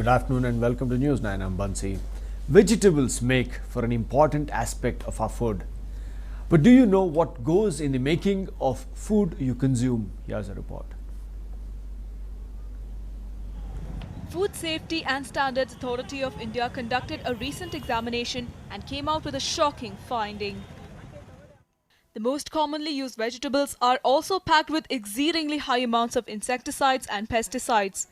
Good afternoon and welcome to News 9. I'm Bansi. Vegetables make for an important aspect of our food. But do you know what goes in the making of food you consume? Here's a report. Food Safety and Standards Authority of India conducted a recent examination and came out with a shocking finding. The most commonly used vegetables are also packed with exceedingly high amounts of insecticides and pesticides.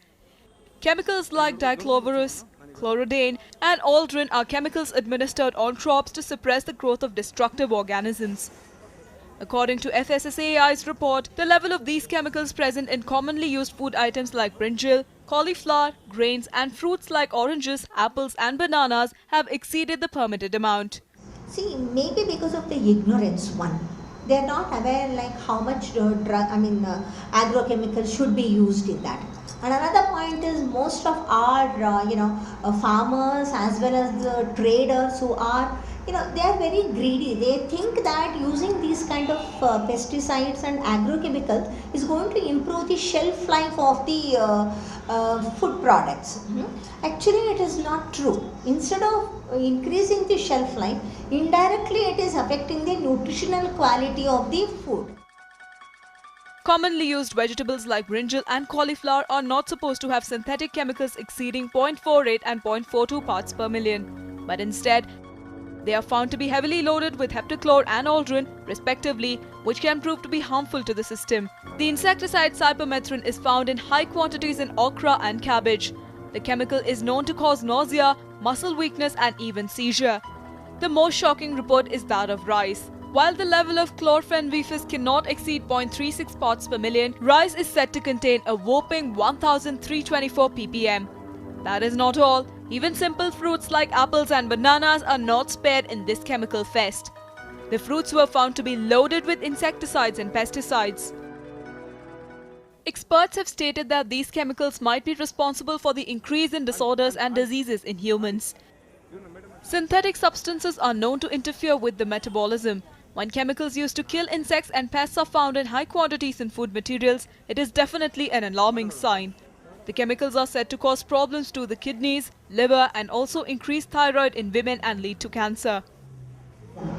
Chemicals like dichlorous, chlorodane and aldrin are chemicals administered on crops to suppress the growth of destructive organisms. According to FSSAI's report, the level of these chemicals present in commonly used food items like brinjal, cauliflower, grains and fruits like oranges, apples and bananas have exceeded the permitted amount. See, maybe because of the ignorance one. They are not aware like how much agrochemicals should be used in that. And another point is most of our farmers as well as the traders who are they are very greedy. They think that using these kind of pesticides and agrochemicals is going to improve the shelf life of the food products. Actually, it is not true. Instead of increasing the shelf life, indirectly it is affecting the nutritional quality of the food. Commonly used vegetables like brinjal and cauliflower are not supposed to have synthetic chemicals exceeding 0.48 and 0.42 parts per million. But instead, they are found to be heavily loaded with heptachlor and aldrin, respectively, which can prove to be harmful to the system. The insecticide cypermethrin is found in high quantities in okra and cabbage. The chemical is known to cause nausea, muscle weakness and even seizure. The most shocking report is that of rice. While the level of chlorphenephrine cannot exceed 0.36 parts per million, rice is said to contain a whopping 1324 ppm. That is not all. Even simple fruits like apples and bananas are not spared in this chemical fest. The fruits were found to be loaded with insecticides and pesticides. Experts have stated that these chemicals might be responsible for the increase in disorders and diseases in humans. Synthetic substances are known to interfere with the metabolism. When chemicals used to kill insects and pests are found in high quantities in food materials, it is definitely an alarming sign. The chemicals are said to cause problems to the kidneys, liver and also increase thyroid in women and lead to cancer.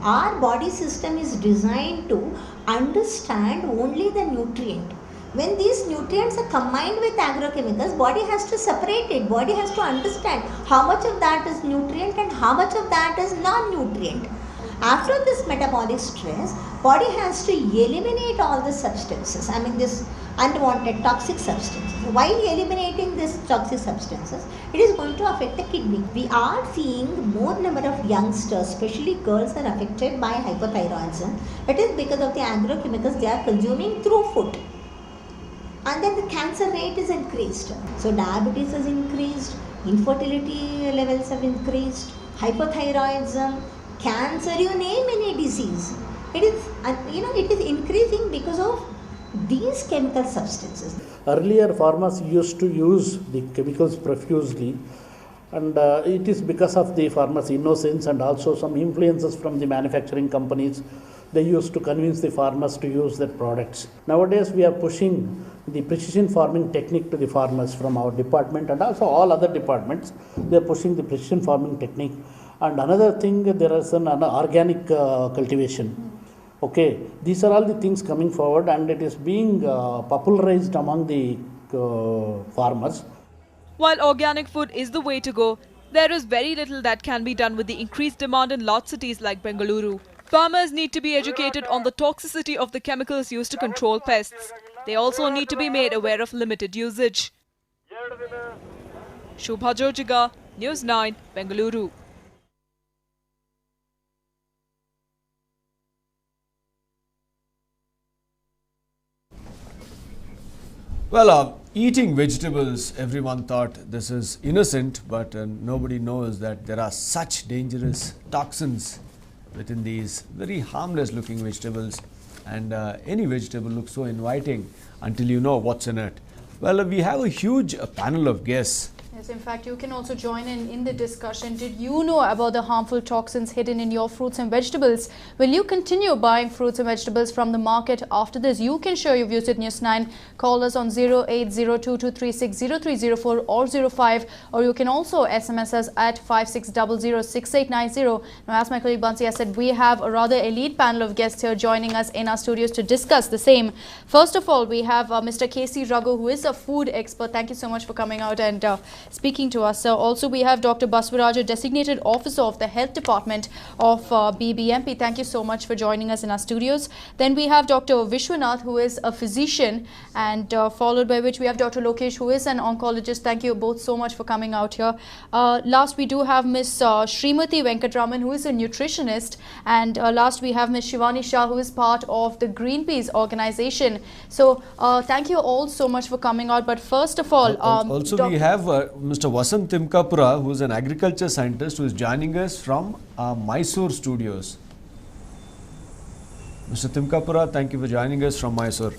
Our body system is designed to understand only the nutrient. When these nutrients are combined with agrochemicals, body has to separate it. Body has to understand how much of that is nutrient and how much of that is non-nutrient. After this metabolic stress, body has to eliminate all the substances. This unwanted toxic substances. While eliminating these toxic substances, it is going to affect the kidney. We are seeing more number of youngsters, especially girls, are affected by hypothyroidism. It is because of the agrochemicals they are consuming through food. And then the cancer rate is increased. So diabetes has increased, infertility levels have increased, hypothyroidism, cancer, you name any disease. It is increasing because of these chemical substances. Earlier farmers used to use the chemicals profusely, and it is because of the farmers' innocence and also some influences from the manufacturing companies. They used to convince the farmers to use their products. Nowadays we are pushing the precision farming technique to the farmers from our department and also all other departments. They are pushing the precision farming technique. And another thing, there is an organic cultivation. Okay, these are all the things coming forward and it is being popularized among the farmers. While organic food is the way to go, there is very little that can be done with the increased demand in large cities like Bengaluru. Farmers need to be educated on the toxicity of the chemicals used to control pests. They also need to be made aware of limited usage. Shubha Jojiga, News 9, Bengaluru. Well, eating vegetables, everyone thought this is innocent, but nobody knows that there are such dangerous toxins within these very harmless looking vegetables, and any vegetable looks so inviting until you know what's in it. Well, we have a huge panel of guests Yes, in fact, you can also join in the discussion. Did you know about the harmful toxins hidden in your fruits and vegetables? Will you continue buying fruits and vegetables from the market after this? You can share your views with News 9. Call us on 08022360304 or 05, or you can also SMS us at 56006890. Now, as my colleague Bansi has said, we have a rather elite panel of guests here joining us in our studios to discuss the same. First of all, we have Mr. K.C. Raghu, who is a food expert. Thank you so much for coming out and speaking to us. Also, we have Dr. Baswaraj, Designated Officer of the Health Department of BBMP. Thank you so much for joining us in our studios. Then we have Dr. Vishwanath, who is a physician, and followed by which we have Dr. Lokesh, who is an oncologist. Thank you both so much for coming out here. Last, we do have Ms. Srimati Venkatraman, who is a nutritionist, and last we have Ms. Shivani Shah, who is part of the Greenpeace organization. So, thank you all so much for coming out. But first of all, also we have Mr. Vasant Timkapura, who is an agriculture scientist, who is joining us from Mysore studios. Mr. Timkapura, thank you for joining us from Mysore.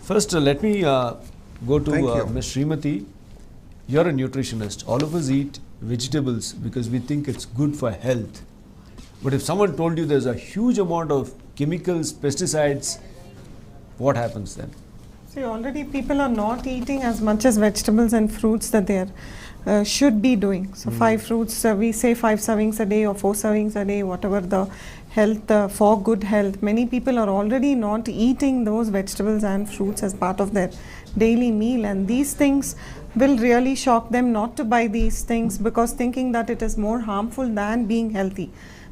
First, let me go to Ms. Srimati. You're a nutritionist. All of us eat vegetables because we think it's good for health. But if someone told you there's a huge amount of chemicals, pesticides, what happens then? See, already people are not eating as much as vegetables and fruits that they should be doing. So 5 fruits, we say 5 servings a day or 4 servings a day, whatever the health, for good health. Many people are already not eating those vegetables and fruits as part of their daily meal, and these things will really shock them not to buy these things because thinking that it is more harmful than being healthy.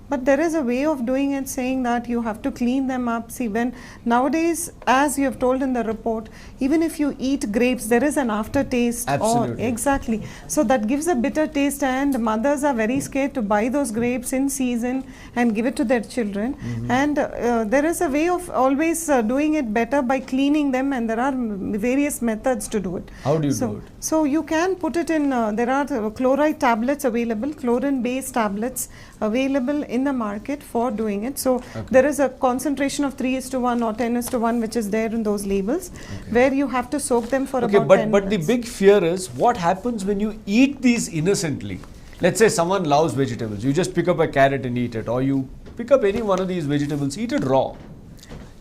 But there is a way of doing it, saying that you have to clean them up. See, when nowadays, as you have told in the report, even if you eat grapes, there is an aftertaste. Absolutely. Exactly. So that gives a bitter taste, and mothers are very scared to buy those grapes in season and give it to their children. And there is a way of always doing it better by cleaning them, and there are various methods to do it. How do you do it? So you can put it in, there are chloride tablets available, chlorine based tablets available in the market for doing it. So there is a concentration of 3:1 or 10:1 which is there in those labels, where you have to soak them for about 10 minutes. But the big fear is what happens when you eat these innocently. Let's say someone loves vegetables. You just pick up a carrot and eat it, or you pick up any one of these vegetables, eat it raw.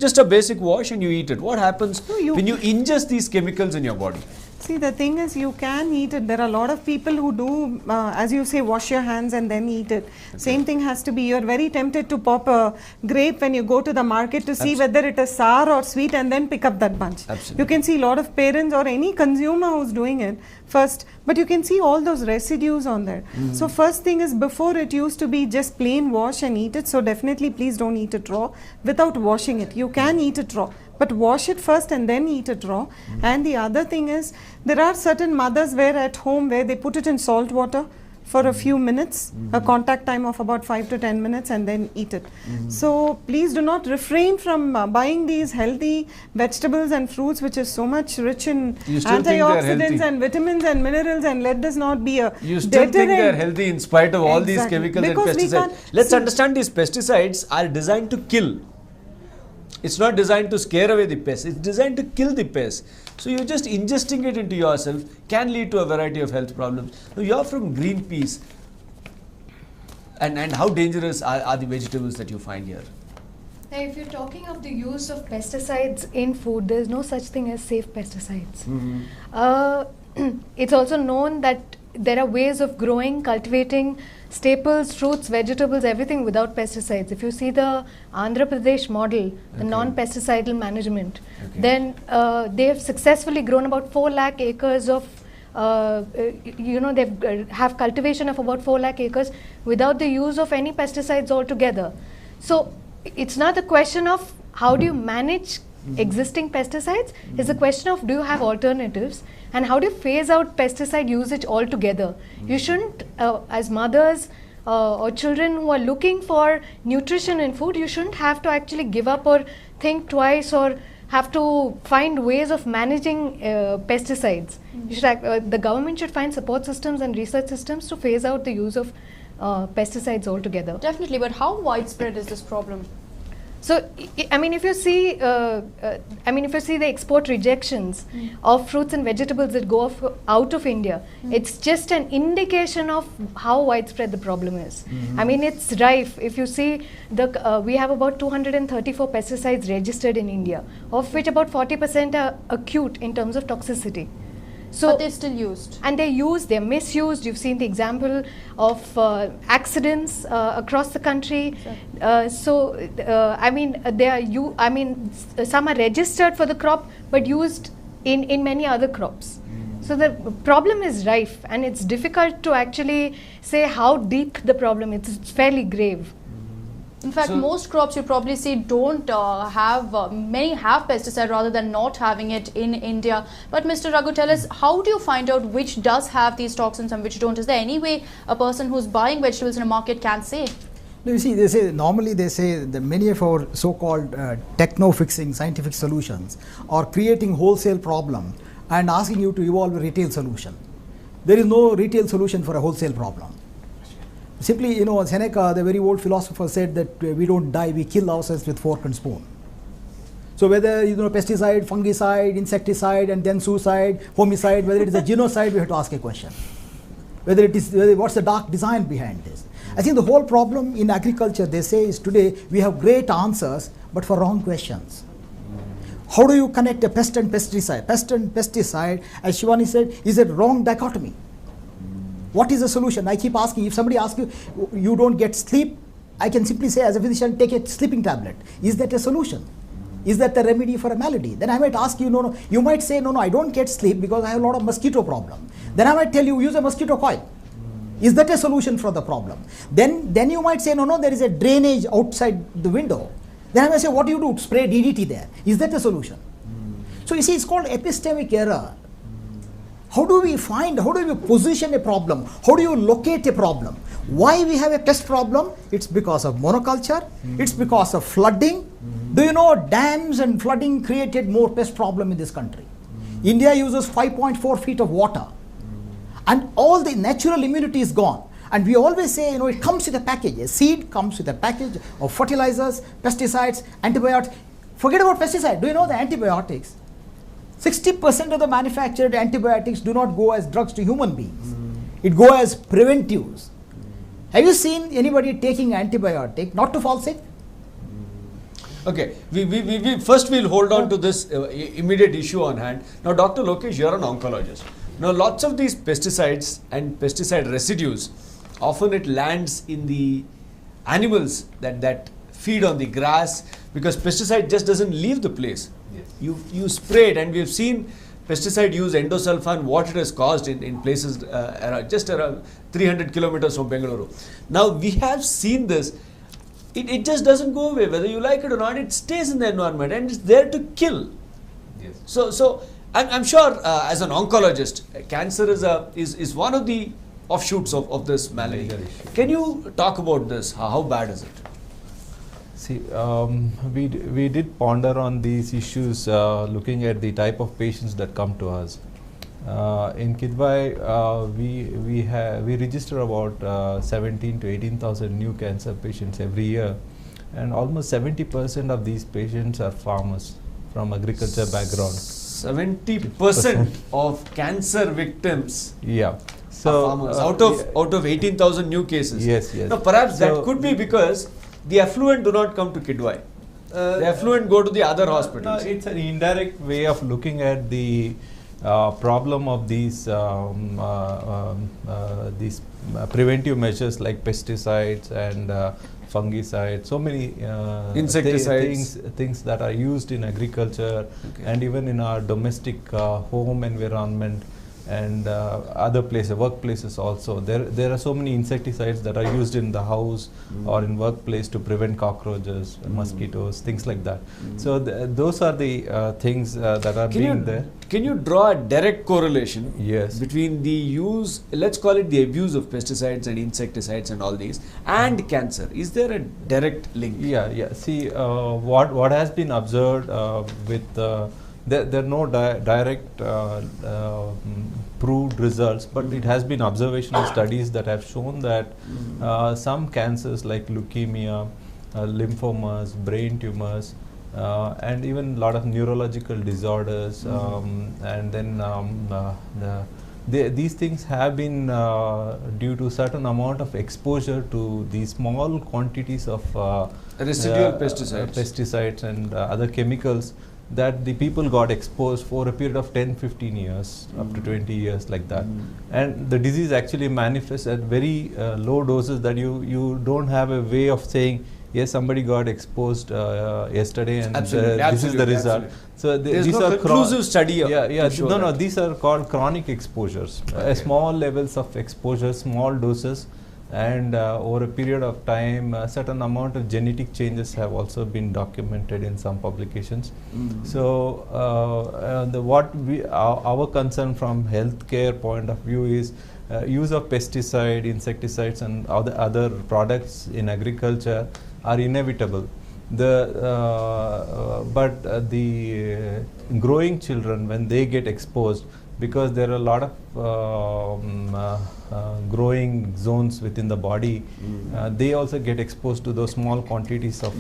Just a basic wash and you eat it. What happens when you ingest these chemicals in your body? See, the thing is, you can eat it. There are a lot of people who do, as you say, wash your hands and then eat it. Same thing has to be. You're very tempted to pop a grape when you go to the market to see whether it is sour or sweet, and then pick up that bunch. Absolutely. You can see a lot of parents or any consumer who's doing it first, but you can see all those residues on there. So first thing is, before it used to be just plain wash and eat it. So definitely please don't eat it raw without washing it. You can eat it raw, but wash it first and then eat it raw. And the other thing is, there are certain mothers where at home where they put it in salt water for a few minutes, a contact time of about 5 to 10 minutes, and then eat it. So please do not refrain from buying these healthy vegetables and fruits, which is so much rich in antioxidants and vitamins and minerals, and let this not be a You still think they are healthy in spite of all these chemicals Because and pesticides. Let's understand, these pesticides are designed to kill. It's not designed to scare away the pest. It's designed to kill the pest. So you're just ingesting it into yourself can lead to a variety of health problems. Now you're from Greenpeace. And how dangerous are the vegetables that you find here? Now, if you're talking of the use of pesticides in food, there's no such thing as safe pesticides. It's also known that there are ways of growing, cultivating staples, fruits, vegetables, everything without pesticides. If you see the Andhra Pradesh model, the non-pesticidal management, then they have successfully grown about 4 lakh acres of, they have cultivation of about 4 lakh acres without the use of any pesticides altogether. So it's not a question of how do you manage existing pesticides, it's a question of do you have alternatives, and how do you phase out pesticide usage altogether. You shouldn't, as mothers or children who are looking for nutrition in food, you shouldn't have to actually give up or think twice or have to find ways of managing pesticides. You should, the government should find support systems and research systems to phase out the use of pesticides altogether. Definitely, but how widespread is this problem? So, I mean, if you see, if you see the export rejections of fruits and vegetables that go out of India, it's just an indication of how widespread the problem is. I mean, it's rife. If you see, we have about 234 pesticides registered in India, of which about 40% are acute in terms of toxicity. So, but they're still used. And they're misused. You've seen the example of accidents across the country. Some are registered for the crop but used in many other crops. So the problem is rife, and it's difficult to actually say how deep the problem is. It's fairly grave. In fact, most crops you probably see don't have, many have pesticide rather than not having it in India. But Mr. Raghu, tell us, how do you find out which does have these toxins and which don't? Is there any way a person who's buying vegetables in a market can say? No, you see, normally they say that many of our so-called techno-fixing scientific solutions are creating wholesale problem and asking you to evolve a retail solution. There is no retail solution for a wholesale problem. Simply, Seneca, the very old philosopher, said that we don't die, we kill ourselves with fork and spoon. So whether, pesticide, fungicide, insecticide, and then suicide, homicide, whether it is a genocide, we have to ask a question. What's the dark design behind this? I think the whole problem in agriculture, they say, is today we have great answers, but for wrong questions. How do you connect a pest and pesticide? Pest and pesticide, as Shivani said, is a wrong dichotomy. What is the solution? I keep asking, if somebody asks you don't get sleep, I can simply say as a physician, take a sleeping tablet. Is that a solution? Is that the remedy for a malady? Then I might ask you, no. You might say, no, I don't get sleep because I have a lot of mosquito problem. Then I might tell you, use a mosquito coil. Is that a solution for the problem? Then you might say, no, there is a drainage outside the window. Then I might say, what do you do? Spray DDT there. Is that a solution? So you see, it's called epistemic error. How do we position a problem? How do you locate a problem? Why we have a pest problem? It's because of monoculture. It's because of flooding. Do you know dams and flooding created more pest problem in this country? India uses 5.4 feet of water. And all the natural immunity is gone. And we always say, it comes with a package. A seed comes with a package of fertilizers, pesticides, antibiotics. Forget about pesticides. Do you know the antibiotics? 60% of the manufactured antibiotics do not go as drugs to human beings. It go as preventives. Have you seen anybody taking antibiotic not to fall sick? Okay, we first we'll hold on to this immediate issue on hand. Now, Dr. Lokesh, you're an oncologist. Now, lots of these pesticides and pesticide residues, often it lands in the animals that feed on the grass, because pesticide just doesn't leave the place. Yes. You spray it, and we've seen pesticide use endosulfan, what it has caused in places just around 300 kilometers from Bengaluru. Now, we have seen this. It just doesn't go away, whether you like it or not. It stays in the environment and it's there to kill. Yes. So I'm sure as an oncologist, cancer is one of the offshoots of this malady. Can you talk about this? How bad is it? See, we did ponder on these issues looking at the type of patients that come to us. In Kidwai, we register about 17 to 18,000 new cancer patients every year, and almost 70% of these patients are farmers from agriculture background. 70% of cancer victims. Yeah. So farmers out of 18,000 new cases. Yes. Now, perhaps that could be because the affluent do not come to Kidwai. The affluent go to the other hospitals. No, it's an indirect way of looking at the problem of these preventive measures like pesticides and fungicides, so many insecticides, things that are used in agriculture and even in our domestic home environment and other places, workplaces also. There are so many insecticides that are used in the house or in workplace to prevent cockroaches, mosquitoes, things like that. So those are the things that are there. Can you draw a direct correlation between the use, let's call it the abuse of pesticides and insecticides and all these, and cancer? Is there a direct link? Yeah. See, what has been observed with there are no direct proved results, but it has been observational studies that have shown that some cancers like leukemia lymphomas, brain tumors, and even a lot of neurological disorders. And then these things have been due to certain amount of exposure to these small quantities of Residual pesticides. Pesticides and other chemicals that the people got exposed for a period of 10-15 years, up to 20 years, like that. And the disease actually manifests at very low doses that you don't have a way of saying, yes, somebody got exposed yesterday and this is the result. So there's these no are conclusive study of no, these are called chronic exposures. Small levels of exposure, small doses, and over a period of time, a certain amount of genetic changes have also been documented in some publications. So our concern from healthcare point of view is use of pesticide, insecticides, and other products in agriculture are inevitable. But the growing children, when they get exposed, because there are a lot of growing zones within the body, they also get exposed to those small quantities of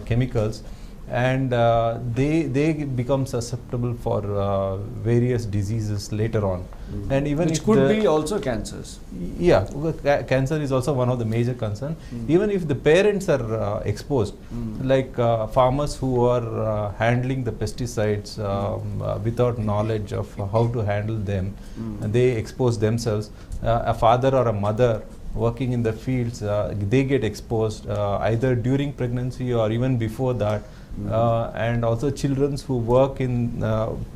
chemicals, and they become susceptible for various diseases later on. And even which could be also cancers. Yeah, cancer is also one of the major concerns. Even if the parents are exposed, like farmers who are handling the pesticides without knowledge of how to handle them, and they expose themselves. A father or a mother working in the fields, they get exposed either during pregnancy or even before that. And also children who work in,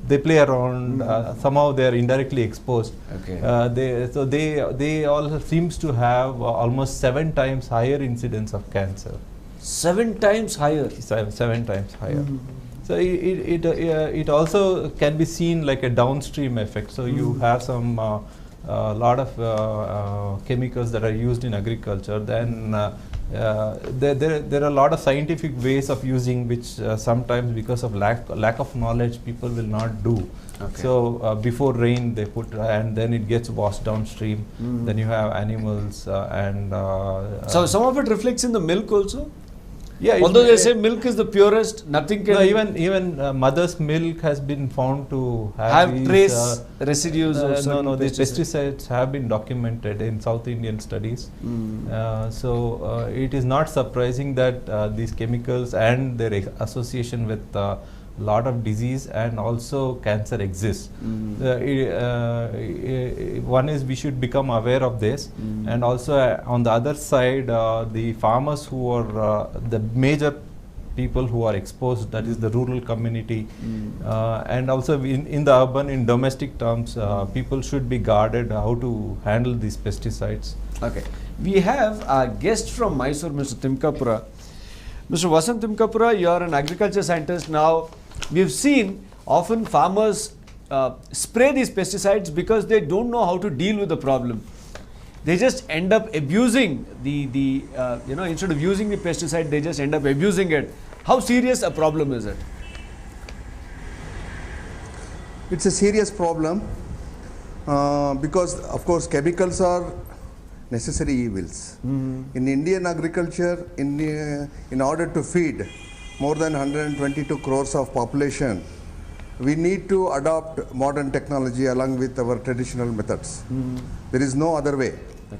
they play around, somehow they are indirectly exposed. They all seems to have almost 7 times higher incidence of cancer. 7 times higher? 7 times higher. So it also can be seen like a downstream effect. So you have some lot of chemicals that are used in agriculture. Then there are a lot of scientific ways of using, which sometimes because of lack of knowledge people will not do. So before rain they put, and then it gets washed downstream. Then you have animals and so some of it reflects in the milk also. Yeah, although they say milk is the purest, nothing can. No, even mother's milk has been found to have these, trace residues. No, the pesticides have been documented in South Indian studies. So it is not surprising that these chemicals and their association with lot of disease and also cancer exists. One is we should become aware of this, and also on the other side, the farmers who are the major people who are exposed, that is the rural community, and also in the urban, in domestic terms, people should be guarded how to handle these pesticides. Okay, we have a guest from Mysore, Mr. Timkapura. Mr. Vasant Timkapura, you are an agriculture scientist now. We've seen often farmers spray these pesticides because they don't know how to deal with the problem. They just end up abusing instead of using the pesticide, they just end up abusing it. How serious a problem is it? It's a serious problem because, of course, chemicals are necessary evils. In Indian agriculture, in order to feed more than 122 crores of population, we need to adopt modern technology along with our traditional methods. There is no other way.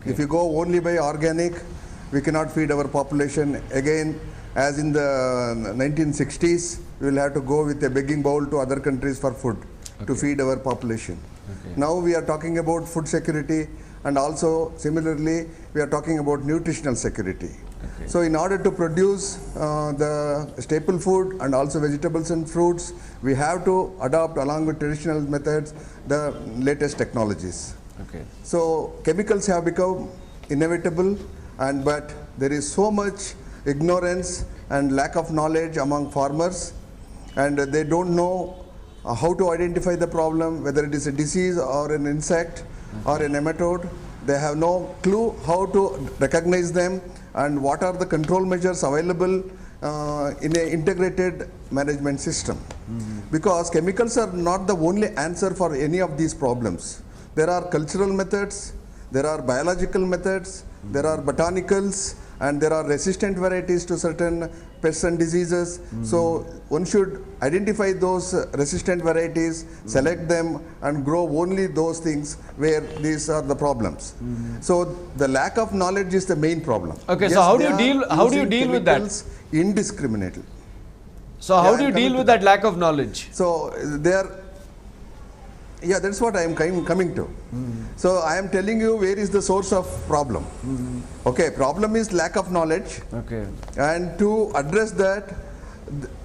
If you go only by organic, we cannot feed our population. Again, as in the 1960s, we will have to go with a begging bowl to other countries for food to feed our population. Now we are talking about food security, and also similarly we are talking about nutritional security. So in order to produce the staple food and also vegetables and fruits, we have to adopt, along with traditional methods, the latest technologies. So chemicals have become inevitable, but there is so much ignorance and lack of knowledge among farmers, and they don't know how to identify the problem, whether it is a disease or an insect or a nematode. They have no clue how to recognize them and what are the control measures available in an integrated management system. Because chemicals are not the only answer for any of these problems. There are cultural methods, there are biological methods, there are botanicals, and there are resistant varieties to certain pests and diseases. So one should identify those resistant varieties, select them, and grow only those things where these are the problems. So the lack of knowledge is the main problem. Okay, Yes, so how they do you are using deal with that? chemicals indiscriminately. So how Yeah, do you I'm deal coming with to that lack of knowledge? So they are, yeah, that's what I am coming to. So I am telling you where is the source of problem. Okay, problem is lack of knowledge, Okay. and to address that,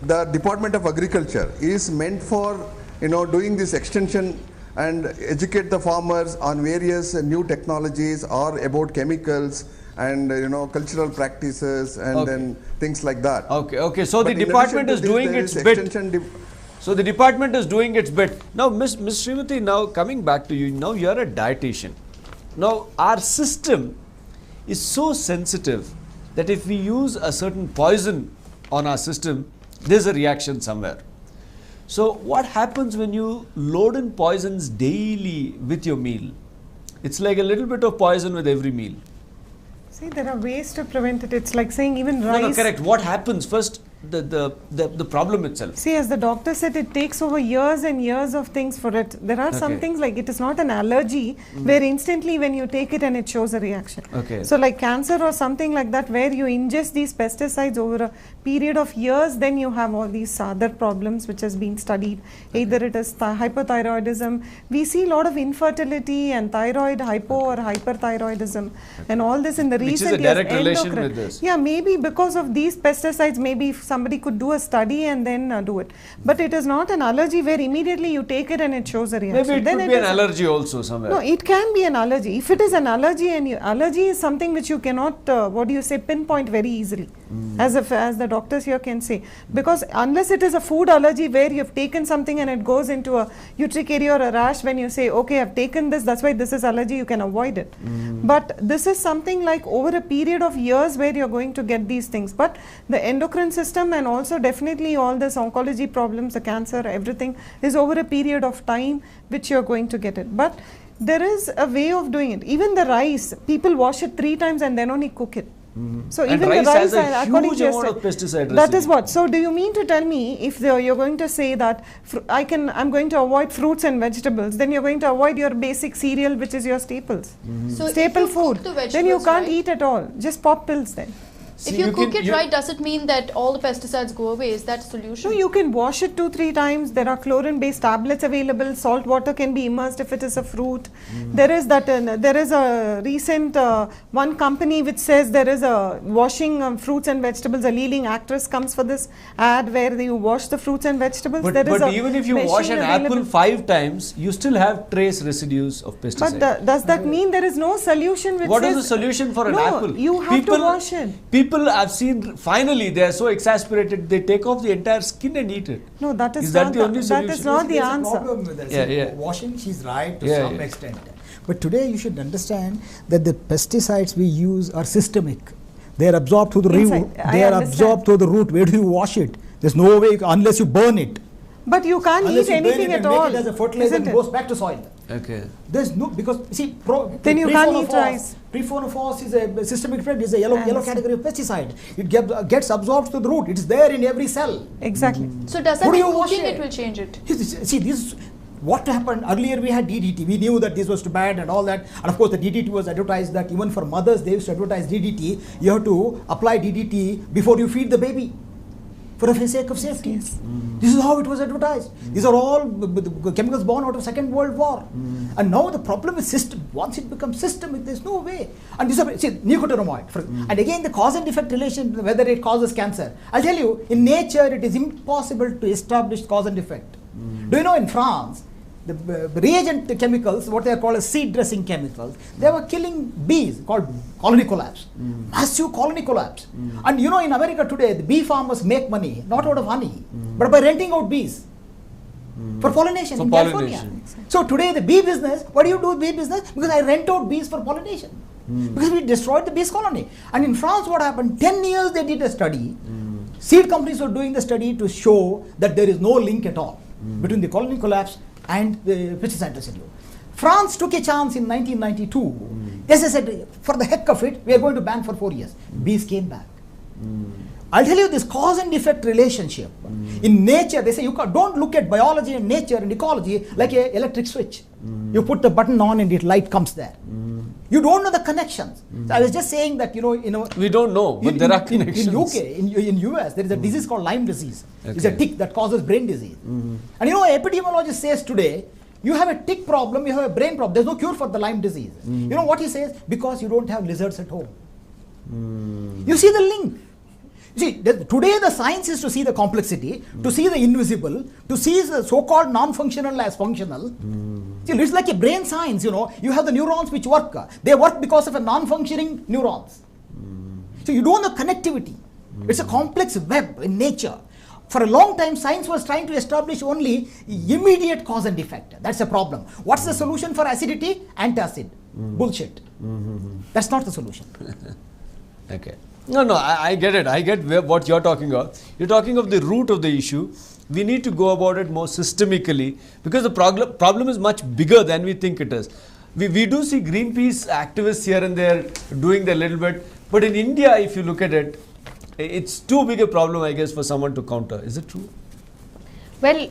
the Department of Agriculture is meant for doing this extension and educate the farmers on various new technologies or about chemicals and cultural practices and Okay. then things like that. Okay. So But the in department addition is to this, doing there its is bit. extension So the department is doing its bit. Now, Miss Srimati, now coming back to you, now you are a dietitian. Now, our system is so sensitive that if we use a certain poison on our system, there's a reaction somewhere. So, what happens when you load in poisons daily with your meal? It's like a little bit of poison with every meal. See, there are ways to prevent it. It's like saying even rice. No, correct. What happens first? The problem itself. See, as the doctor said, it takes over years and years of things for it. There are some Okay. things like it is not an allergy where instantly when you take it and it shows a reaction. Okay. So like cancer or something like that where you ingest these pesticides over a period of years, then you have all these other problems which has been studied. Either it is hypothyroidism. We see a lot of infertility and thyroid hypo or hyperthyroidism and all this in the Which is recent a years. direct relation endocrine. with this. Yeah, maybe because of these pesticides, maybe if somebody could do a study and then do it. But it is not an allergy where immediately you take it and it shows a reaction. Maybe it Then could be an is a- allergy also somewhere. No, it can be an allergy. If it is an allergy and allergy is something which you cannot, pinpoint very easily. As the doctors here can say. Because unless it is a food allergy where you have taken something and it goes into a urticaria or a rash, when you say, okay, I've taken this, that's why this is allergy, you can avoid it. But this is something like over a period of years where you're going to get these things. But the endocrine system and also definitely all this oncology problems, the cancer, everything is over a period of time which you're going to get it. But there is a way of doing it. Even the rice, people wash it 3 times and then only cook it. So And even rice the rice, has a according huge to your amount of pesticide that is residue. what. So do you mean to tell me if you're going to say that I'm going to avoid fruits and vegetables, then you're going to avoid your basic cereal, which is your staples, So if staple you cook food. the Then you vegetables can't right- eat at all. Just pop pills then. If you cook it right, does it mean that all the pesticides go away? Is that a solution? No, you can wash it 2-3 times. There are chlorine-based tablets available. Salt water can be immersed if it is a fruit. There is that. There is a recent one company which says there is a washing fruits and vegetables. A leading actress comes for this ad where you wash the fruits and vegetables. But, There is but a even if you wash machine an apple available. 5 times, you still have trace residues of pesticide. But does that mean there is no solution which What is says the solution for an no, apple? you have to wash it. People I've seen, finally they are so exasperated, they take off the entire skin and eat it. No, that is that not the only that solution? is not the There's a answer. problem with this. Yeah, yeah. Washing, she's right to Yeah, some yeah. extent. But today you should understand that the pesticides we use are systemic. They are absorbed through the root. Inside, I They are understand. absorbed through the root. Where do you wash it? There's no way unless you burn it. But you can't Unless eat you burn anything it and at make all. it as a fertilizer isn't and it? goes back to soil. Okay. There's no, because see, Then you can't eat rice. Prephenophos is a systemic threat, is a yellow Yes. category of pesticide. It gets absorbed to the root. It is there in every cell. Exactly. So does that Who do mean you wash cooking it? it will change it? See, this what happened earlier. We had DDT. We knew that this was too bad and all that. And of course, the DDT was advertised that even for mothers, they used to advertise DDT. You have to apply DDT before you feed the baby, for the sake of safety. Yes. This is how it was advertised. These are all chemicals born out of Second World War. And now the problem is system. Once it becomes systemic, there's no way. And these are, see, nicotinamide. And again, the cause and effect relation, whether it causes cancer. I'll tell you, in nature, it is impossible to establish cause and effect. Do you know in France, the reagent chemicals, what they are called as seed dressing chemicals, they were killing bees, called colony collapse. Massive colony collapse. And you know, in America today, the bee farmers make money, not out of honey, but by renting out bees for pollination For in pollination. California. So today the bee business, what do you do with bee business? Because I rent out bees for pollination. Because we destroyed the bees colony. And in France, what happened? 10 years they did a study. Seed companies were doing the study to show that there is no link at all between the colony collapse and the pesticide residue. France took a chance in 1992. Yes, I said, for the heck of it, we are going to ban for 4 years. Bees came back. I'll tell you this cause and effect relationship. In nature, they say you don't look at biology and nature and ecology like an electric switch. You put the button on and the light comes there. You don't know the connections. So I was just saying that, we don't know, but there are connections. In UK, in US, there is a disease called Lyme disease. It's a tick that causes brain disease. And epidemiologist says today, you have a tick problem, you have a brain problem. There's no cure for the Lyme disease. You know what he says? Because you don't have lizards at home. You see the link. See, today the science is to see the complexity, to see the invisible, to see the so-called non-functional as functional. See, it's like a brain science, you have the neurons which work. They work because of a non-functioning neurons. So you don't know connectivity. It's a complex web in nature. For a long time, science was trying to establish only immediate cause and effect. That's a problem. What's the solution for acidity? Antacid. Bullshit. That's not the solution. Okay. No, I get it. I get what you're talking about. You're talking of the root of the issue. We need to go about it more systemically because the problem is much bigger than we think it is. We do see Greenpeace activists here and there doing their little bit, but in India, if you look at it, it's too big a problem, I guess, for someone to counter. Is it true? Well,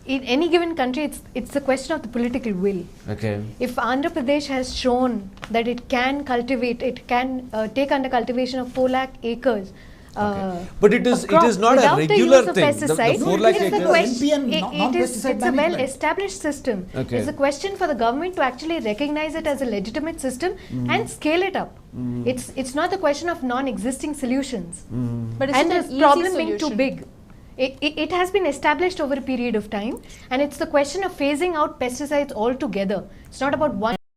in any given country, it's a question of the political will. Okay. If Andhra Pradesh has shown that it can cultivate, it can take under cultivation of 4 lakh acres. But it is not a regular thing. The 4 lakh acres. It's a well-established system. Okay. It's a question for the government to actually recognize it as a legitimate system and scale it up. It's not the question of non-existing solutions. But it's and an the easy problem being solution. too big. It has been established over a period of time, and it's the question of phasing out pesticides altogether. It's not about one